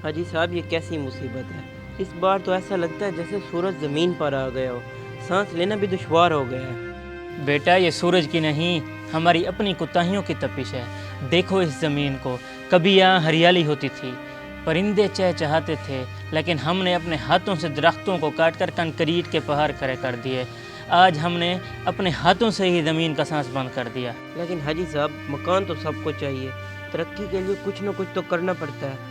हाजी साहब ये कैसी मुसीबत है। इस बार तो ऐसा लगता है जैसे सूरज ज़मीन पर आ गया हो, सांस लेना भी दुश्वार हो गया है। बेटा ये सूरज की नहीं, हमारी अपनी कोताहियों की तपिश है। देखो इस ज़मीन को, कभी यहाँ हरियाली होती थी, परिंदे चहचहाते थे, लेकिन हमने अपने हाथों से दरख्तों को काट कर कंक्रीट के पहाड़ खड़े कर दिए। आज हमने अपने हाथों से ही ज़मीन का सांस बंद कर दिया। लेकिन हाजी साहब मकान तो सबको चाहिए, तरक्की के लिए कुछ न कुछ तो करना पड़ता है।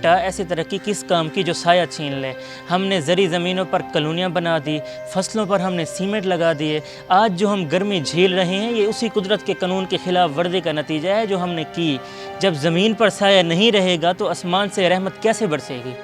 ऐसी तरक्की किस काम की जो साया छीन ले। हमने ज़री ज़मीनों पर कॉलोनियाँ बना दी, फसलों पर हमने सीमेंट लगा दिए। आज जो हम गर्मी झेल रहे हैं ये उसी कुदरत के कानून के ख़िलाफ़ वर्दी का नतीजा है जो हमने की। जब ज़मीन पर साया नहीं रहेगा तो आसमान से रहमत कैसे बरसेगी।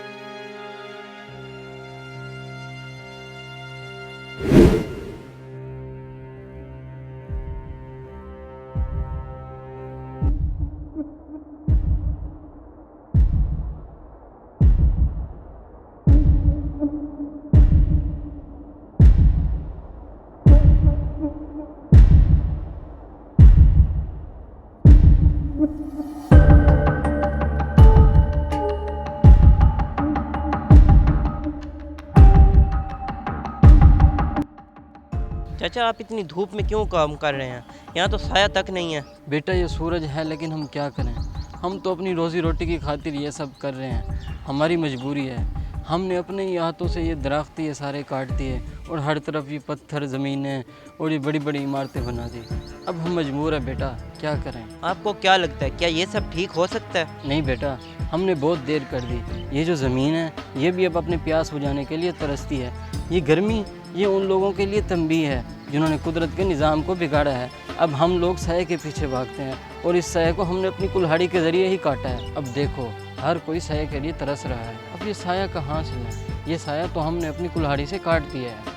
चाचा आप इतनी धूप में क्यों काम कर रहे हैं? यहाँ तो साया तक नहीं है। बेटा ये सूरज है लेकिन हम क्या करें, हम तो अपनी रोज़ी रोटी की खातिर ये सब कर रहे हैं, हमारी मजबूरी है। हमने अपने ही हाथों से ये दरख्त ये सारे काट दिए और हर तरफ ये पत्थर ज़मीनें और ये बड़ी बड़ी इमारतें बना दी। अब हम मजबूर हैं बेटा, क्या करें। आपको क्या लगता है क्या ये सब ठीक हो सकता है? नहीं बेटा, हमने बहुत देर कर दी। ये जो ज़मीन है ये भी अब अपने प्यास बुझाने के लिए तरसती है। ये गर्मी ये उन लोगों के लिए तंबीह है जिन्होंने कुदरत के निज़ाम को बिगाड़ा है। अब हम लोग साये के पीछे भागते हैं और इस साये को हमने अपनी कुल्हाड़ी के ज़रिए ही काटा है। अब देखो हर कोई साये के लिए तरस रहा है। अब ये साया कहाँ से है? ये साया तो हमने अपनी कुल्हाड़ी से काट दिया है।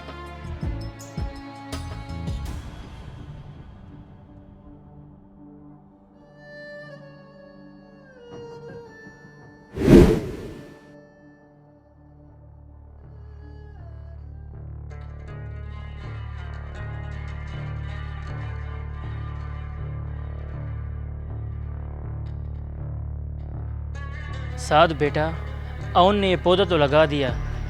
साथ बेटा औन ने ये पौधा तो लगा दिया,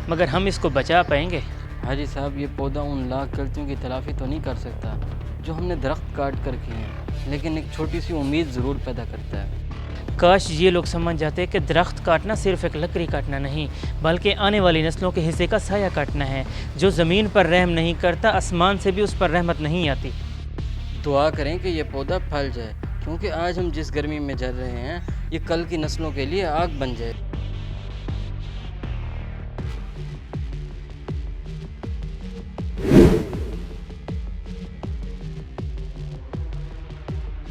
मगर हम इसको बचा पाएंगे? हाजी साहब ये पौधा उन लाख गलतियों की तलाफ़ी तो नहीं कर सकता जो हमने दरख्त काट कर किए हैं, लेकिन एक छोटी सी उम्मीद ज़रूर पैदा करता है। काश ये लोग समझ जाते कि दरख्त काटना सिर्फ एक लकड़ी काटना नहीं, बल्कि आने वाली नस्लों के हिस्से का साया काटना है। जो ज़मीन पर रहम नहीं करता, आसमान से भी उस पर रहमत नहीं आती। दुआ करें कि ये पौधा फैल जाए, क्योंकि आज हम जिस गर्मी में जल रहे हैं ये कल की नस्लों के लिए आग बन जाए।